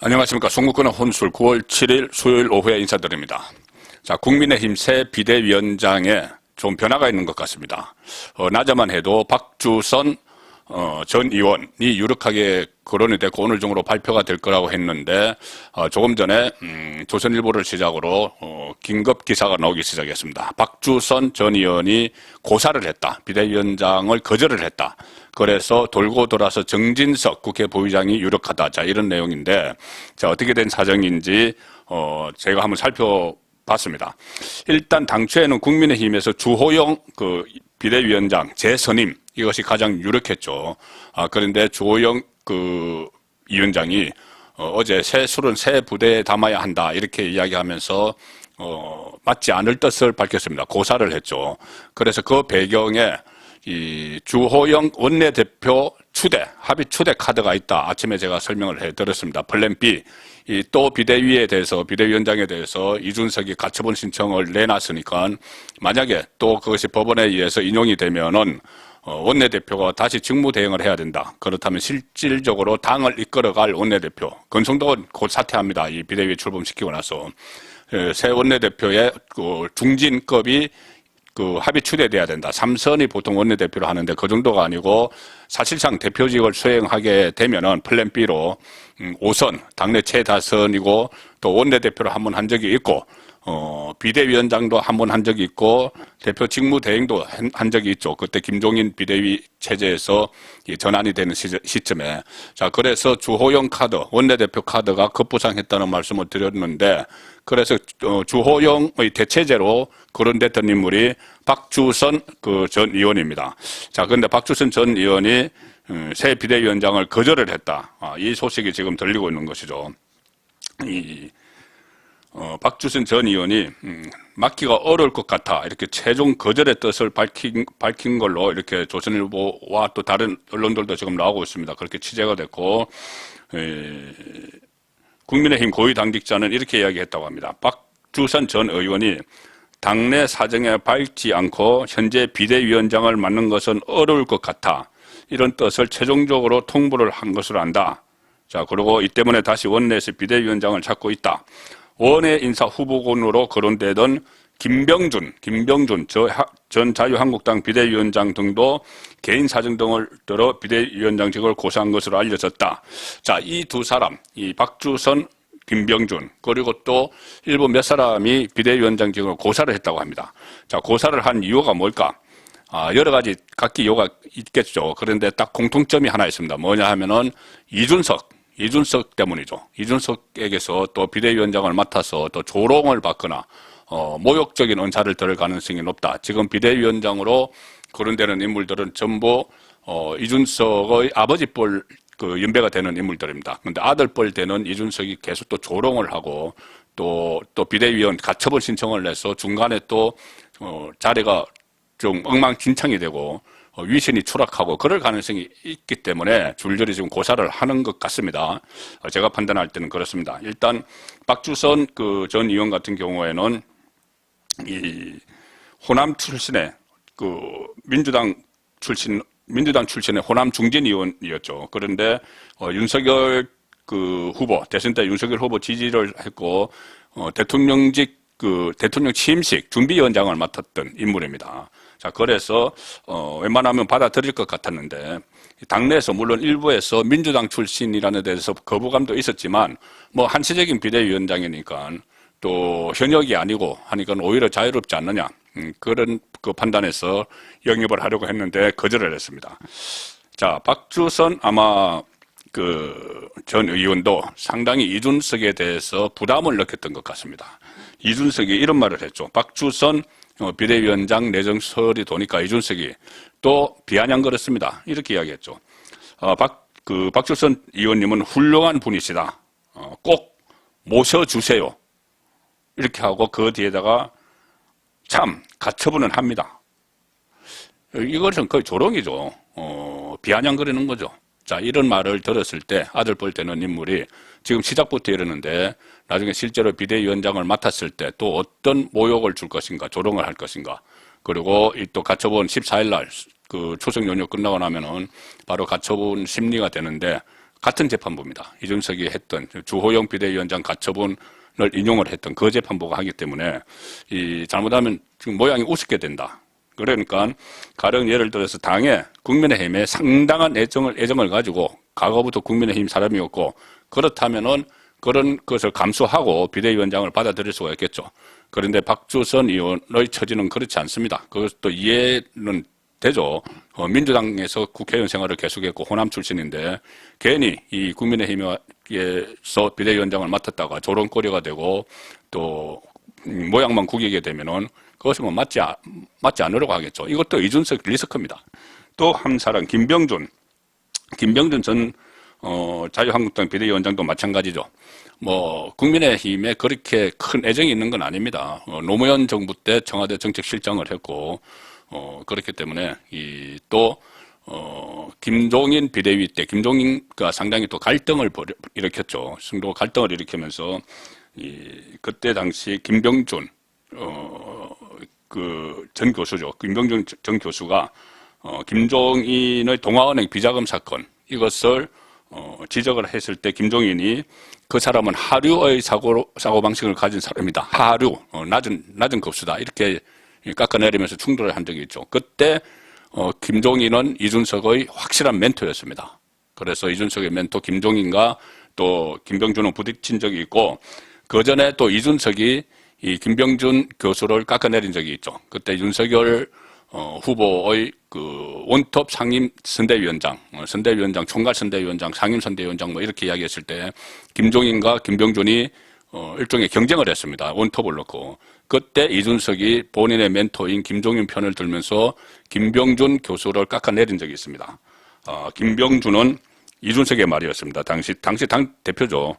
안녕하십니까. 송구권의 혼술 9월 7일 수요일 오후에 인사드립니다. 자, 국민의힘 새 비대위원장에 좀 변화가 있는 것 같습니다. 낮에만 해도 박주선 전 의원이 유력하게 거론이 됐고 오늘 중으로 발표가 될 거라고 했는데 조금 전에 조선일보를 시작으로 긴급 기사가 나오기 시작했습니다. 박주선 전 의원이 고사를 했다. 비대위원장을 거절을 했다. 그래서 돌고 돌아서 정진석 국회 부의장이 유력하다. 자, 이런 내용인데, 자, 어떻게 된 사정인지 제가 한번 살펴봤습니다. 일단 당초에는 국민의힘에서 주호영 비대위원장 재선임, 이것이 가장 유력했죠. 그런데 주호영 위원장이 어제 새 술은 새 부대에 담아야 한다, 이렇게 이야기하면서 맞지 않을 뜻을 밝혔습니다. 고사를 했죠. 그래서 그 배경에 이 주호영 원내대표 합의 추대 카드가 있다. 아침에 제가 설명을 해드렸습니다. 플랜 B. 또 비대위원장에 대해서 이준석이 가처분 신청을 내놨으니까 만약에 또 그것이 법원에 의해서 인용이 되면은 원내대표가 다시 직무대행을 해야 된다. 그렇다면 실질적으로 당을 이끌어갈 원내대표. 권성동은 곧 사퇴합니다. 이 비대위에 출범시키고 나서. 새 원내대표의 중진급이 합의 추대돼야 된다. 3선이 보통 원내대표를 하는데 그 정도가 아니고 사실상 대표직을 수행하게 되면은 플랜 B로 5선, 당내 최다선이고 또 원내대표를 한 번 한 적이 있고 비대위원장도 한 번 한 적이 있고 대표 직무 대행도 한 적이 있죠. 그때 김종인 비대위 체제에서 전환이 되는 시점에. 자, 그래서 주호영 카드, 원내대표 카드가 급부상했다는 말씀을 드렸는데, 그래서 주호영의 대체제로 거론됐던 인물이 박주선 전 의원입니다. 자, 그런데 박주선 전 의원이 새 비대위원장을 거절을 했다. 이 소식이 지금 들리고 있는 것이죠. 박주선 전 의원이 맡기가 어려울 것 같아, 이렇게 최종 거절의 뜻을 밝힌 걸로 이렇게 조선일보와 또 다른 언론들도 지금 나오고 있습니다. 그렇게 취재가 됐고, 국민의힘 고위 당직자는 이렇게 이야기했다고 합니다. 박주선 전 의원이 당내 사정에 밝지 않고 현재 비대위원장을 맡는 것은 어려울 것 같아, 이런 뜻을 최종적으로 통보를 한 것으로 안다. 자, 그리고 이 때문에 다시 원내에서 비대위원장을 찾고 있다. 원외 인사 후보군으로 거론되던 김병준 전 자유한국당 비대위원장 등도 개인 사정 등을 들어 비대위원장직을 고사한 것으로 알려졌다. 자, 이 두 사람, 이 박주선, 김병준, 그리고 또 일부 몇 사람이 비대위원장직을 고사를 했다고 합니다. 자, 고사를 한 이유가 뭘까? 여러 가지 각기 이유가 있겠죠. 그런데 딱 공통점이 하나 있습니다. 뭐냐 하면은 이준석 때문이죠. 이준석에게서 또 비대위원장을 맡아서 또 조롱을 받거나 모욕적인 언사를 들을 가능성이 높다. 지금 비대위원장으로 거론되는 인물들은 전부 이준석의 아버지뻘 연배가 되는 인물들입니다. 그런데 아들뻘 되는 이준석이 계속 또 조롱을 하고 또 비대위원 가처분 신청을 내서 중간에 또 자리가 좀 엉망진창이 되고 위신이 추락하고 그럴 가능성이 있기 때문에 줄줄이 지금 고사를 하는 것 같습니다. 제가 판단할 때는 그렇습니다. 일단 박주선 전 의원 같은 경우에는 이 호남 출신의 민주당 출신의 호남 중진 의원이었죠. 그런데 윤석열 후보, 대선 때 윤석열 후보 지지를 했고 대통령 취임식 준비위원장을 맡았던 인물입니다. 자, 그래서 웬만하면 받아들일 것 같았는데 당내에서 물론 일부에서 민주당 출신이라는 데서 거부감도 있었지만 뭐 한시적인 비대위원장이니까 또 현역이 아니고 하니까 오히려 자유롭지 않느냐, 그런 판단에서 영입을 하려고 했는데 거절을 했습니다. 자, 박주선 아마 전 의원도 상당히 이준석에 대해서 부담을 느꼈던 것 같습니다. 이준석이 이런 말을 했죠. 박주선 비대위원장 내정설이 도니까 이준석이 또 비아냥거렸습니다. 이렇게 이야기했죠. 박주선 의원님은 훌륭한 분이시다. 꼭 모셔주세요. 이렇게 하고 그 뒤에다가 참 가처분은 합니다. 이것은 거의 조롱이죠. 비아냥거리는 거죠. 자, 이런 말을 들었을 때 아들뻘 되는 인물이 지금 시작부터 이러는데 나중에 실제로 비대위원장을 맡았을 때 또 어떤 모욕을 줄 것인가, 조롱을 할 것인가. 그리고 또 가처분 14일 날 추석 연휴 끝나고 나면은 바로 가처분 심리가 되는데 같은 재판부입니다. 이준석이 했던 주호영 비대위원장 가처분을 인용을 했던 그 재판부가 하기 때문에 잘못하면 지금 모양이 우습게 된다. 그러니까 가령 예를 들어서 당에 국민의힘에 상당한 애정을 가지고 과거부터 국민의힘 사람이었고 그렇다면은 그런 것을 감수하고 비대위원장을 받아들일 수가 있겠죠. 그런데 박주선 의원의 처지는 그렇지 않습니다. 그것도 이해는 되죠. 민주당에서 국회의원 생활을 계속했고 호남 출신인데 괜히 이 국민의힘에서 비대위원장을 맡았다가 조롱거리가 되고 또 모양만 구기게 되면은 그것이 뭐 맞지 않으려고 하겠죠. 이것도 이준석 리스크입니다. 또 한 사람 김병준 전 자유한국당 비대위원장도 마찬가지죠. 뭐 국민의힘에 그렇게 큰 애정이 있는 건 아닙니다. 노무현 정부 때 청와대 정책실장을 했고 그렇기 때문에 김종인 비대위 때 김종인과 상당히 또 갈등을 일으켰죠. 승도 갈등을 일으키면서 그때 당시 김병준 전 교수죠. 김병준 전 교수가 김종인의 동아은행 비자금 사건 이것을 지적을 했을 때 김종인이 그 사람은 하류의 사고방식을 가진 사람이다. 하류, 낮은 급수다. 이렇게 깎아내리면서 충돌을 한 적이 있죠. 그때 김종인은 이준석의 확실한 멘토였습니다. 그래서 이준석의 멘토 김종인과 또 김병준은 부딪힌 적이 있고 그 전에 또 이준석이 이 김병준 교수를 깎아내린 적이 있죠. 그때 윤석열 후보의 원톱 상임 선대위원장, 총괄 선대위원장, 상임 선대위원장 뭐 이렇게 이야기했을 때 김종인과 김병준이 일종의 경쟁을 했습니다. 원톱을 놓고. 그때 이준석이 본인의 멘토인 김종인 편을 들면서 김병준 교수를 깎아내린 적이 있습니다. 김병준은 이준석의 말이었습니다. 당시 당 대표죠.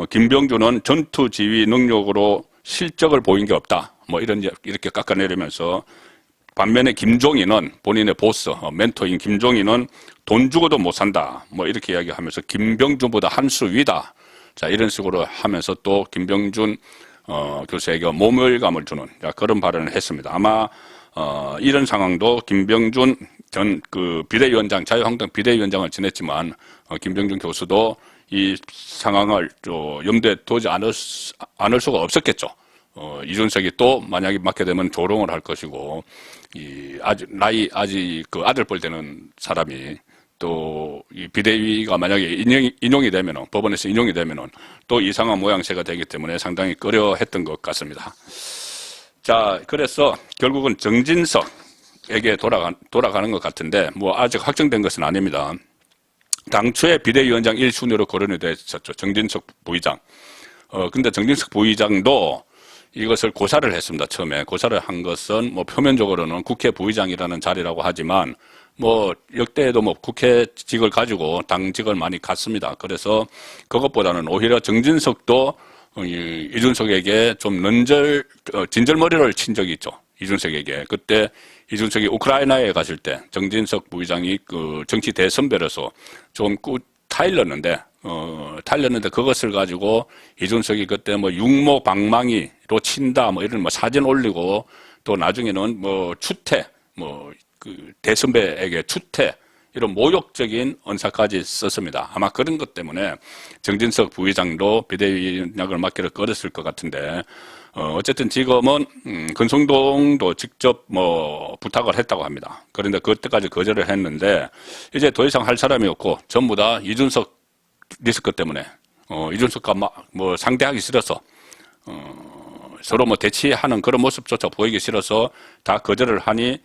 김병준은 전투 지휘 능력으로 실적을 보인 게 없다. 뭐 이렇게 깎아내리면서 반면에 김종인은 본인의 보스, 멘토인 김종인은 돈 주고도 못 산다. 뭐 이렇게 이야기하면서 김병준보다 한 수 위다. 자, 이런 식으로 하면서 또 김병준 교수에게 모멸감을 주는 그런 발언을 했습니다. 아마 이런 상황도 김병준 전 비대위원장, 자유한국당 비대위원장을 지냈지만 김병준 교수도 이 상황을 염두에 두지 않을 수가 없었겠죠. 이준석이 또 만약에 맡게 되면 조롱을 할 것이고, 아직 아들뻘 되는 사람이 또 이 비대위가 만약에 인용이 되면은, 법원에서 인용이 되면은 또 이상한 모양새가 되기 때문에 상당히 꺼려했던 것 같습니다. 자, 그래서 결국은 정진석에게 돌아가는 것 같은데, 뭐 아직 확정된 것은 아닙니다. 당초에 비대위원장 1순위로 거론이 됐었죠. 정진석 부의장. 근데 정진석 부의장도 이것을 고사를 했습니다. 처음에. 고사를 한 것은 뭐 표면적으로는 국회 부의장이라는 자리라고 하지만 뭐 역대에도 뭐 국회직을 가지고 당직을 많이 갔습니다. 그래서 그것보다는 오히려 정진석도 이준석에게 좀 진절머리를 친 적이 있죠. 이준석에게. 그때 이준석이 우크라이나에 갔을 때 정진석 부의장이 정치 대선배로서 좀 타일렀는데 그것을 가지고 이준석이 그때 뭐 육모방망이로 친다 뭐 이런 뭐 사진 올리고 또 나중에는 뭐 추태 대선배에게 추태 이런 모욕적인 언사까지 썼습니다. 아마 그런 것 때문에 정진석 부의장도 비대위원장을 맡기를 꺼렸을 것 같은데 어쨌든 지금은 권성동도 직접 뭐 부탁을 했다고 합니다. 그런데 그때까지 거절을 했는데 이제 더 이상 할 사람이 없고 전부 다 이준석 리스크 때문에 이준석과 뭐 상대하기 싫어서 서로 뭐 대치하는 그런 모습조차 보이기 싫어서 다 거절을 하니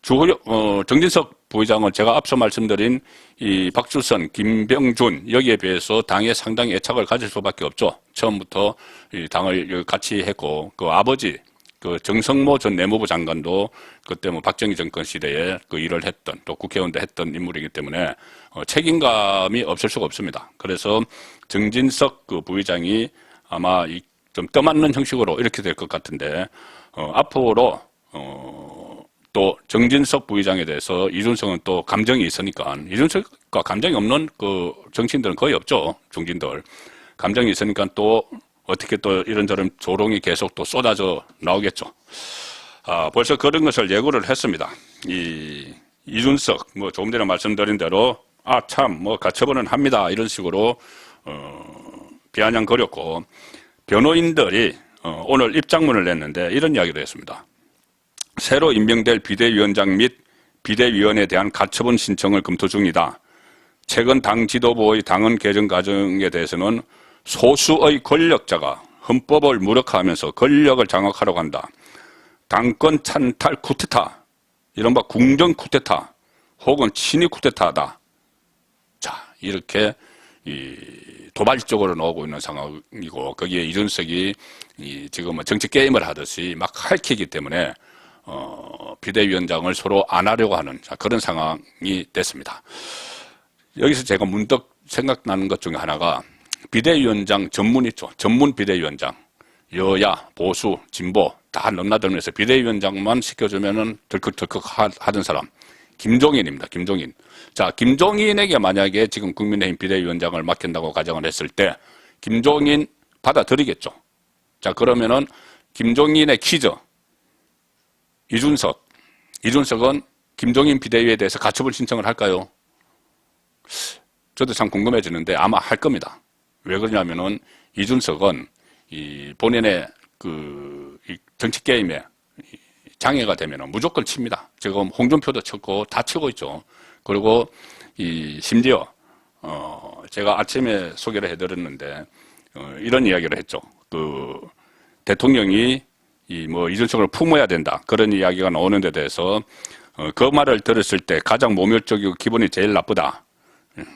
정진석 부의장은 제가 앞서 말씀드린 이 박주선, 김병준 여기에 비해서 당에 상당히 애착을 가질 수밖에 없죠. 처음부터 이 당을 같이 했고 그 아버지 정성모 전 내무부 장관도 그때 뭐 박정희 정권 시대에 그 일을 했던 또 국회의원도 했던 인물이기 때문에 책임감이 없을 수가 없습니다. 그래서 정진석 부의장이 아마 좀 떠맞는 형식으로 이렇게 될 것 같은데 앞으로 또 정진석 부의장에 대해서 이준석은 또 감정이 있으니까 이준석과 감정이 없는 정치인들은 거의 없죠. 중진들. 감정이 있으니까 또 어떻게 또 이런저런 조롱이 계속 또 쏟아져 나오겠죠. 벌써 그런 것을 예고를 했습니다. 이준석, 뭐 조금 전에 말씀드린 대로 아, 참, 뭐, 가처분은 합니다. 이런 식으로, 비아냥거렸고, 변호인들이, 오늘 입장문을 냈는데 이런 이야기를 했습니다. 새로 임명될 비대위원장 및 비대위원에 대한 가처분 신청을 검토 중이다. 최근 당 지도부의 당헌 개정 과정에 대해서는 소수의 권력자가 헌법을 무력화하면서 권력을 장악하려고 한다. 당권 찬탈 쿠데타, 이른바 궁정 쿠데타 혹은 친위 쿠데타다. 자, 이렇게 도발적으로 나오고 있는 상황이고, 거기에 이준석이 지금 정치 게임을 하듯이 막 핥히기 때문에 비대위원장을 서로 안 하려고 하는 그런 상황이 됐습니다. 여기서 제가 문득 생각나는 것 중에 하나가 비대위원장 전문 있죠. 전문 비대위원장. 여야, 보수, 진보 다 넘나들면서 비대위원장만 시켜주면은 덜컥덜컥 하던 사람. 김종인입니다. 김종인. 자, 김종인에게 만약에 지금 국민의힘 비대위원장을 맡긴다고 가정을 했을 때 김종인 받아들이겠죠. 자, 그러면은 김종인의 퀴즈. 이준석은 김종인 비대위에 대해서 가처분 신청을 할까요? 저도 참 궁금해지는데 아마 할 겁니다. 왜 그러냐면은 이준석은 본인의 이 정치 게임에 장애가 되면은 무조건 칩니다. 지금 홍준표도 쳤고 다 치고 있죠. 그리고 심지어 제가 아침에 소개를 해드렸는데 이런 이야기를 했죠. 대통령이 이준석을 품어야 된다. 그런 이야기가 나오는 데 대해서 그 말을 들었을 때 가장 모멸적이고 기분이 제일 나쁘다.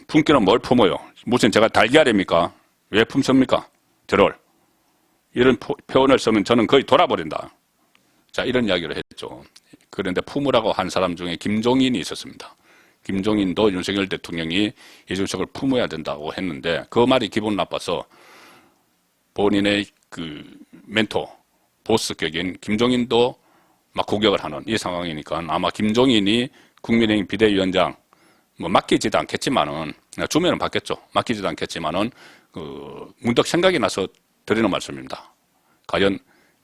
품기는 뭘 품어요? 무슨 제가 달걀입니까? 왜 품습니까? 저를. 이런 표현을 쓰면 저는 거의 돌아버린다. 자, 이런 이야기를 했죠. 그런데 품으라고 한 사람 중에 김종인이 있었습니다. 김종인도 윤석열 대통령이 이준석을 품어야 된다고 했는데 그 말이 기분 나빠서 본인의 멘토, 보스격인 김종인도 막 공격을 하는 이 상황이니까 아마 김종인이 국민의힘 비대위원장 맡기지도 않겠지만은 주면은 받겠죠. 맡기지도 않겠지만은 문득 생각이 나서 드리는 말씀입니다. 과연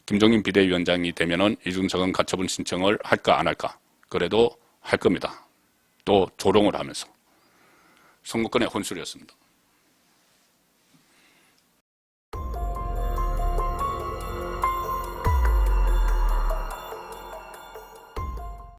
김종인 비대위원장이 되면은 이준석은 가처분 신청을 할까 안 할까? 그래도 할 겁니다. 또 조롱을 하면서. 선거권의 혼술이었습니다.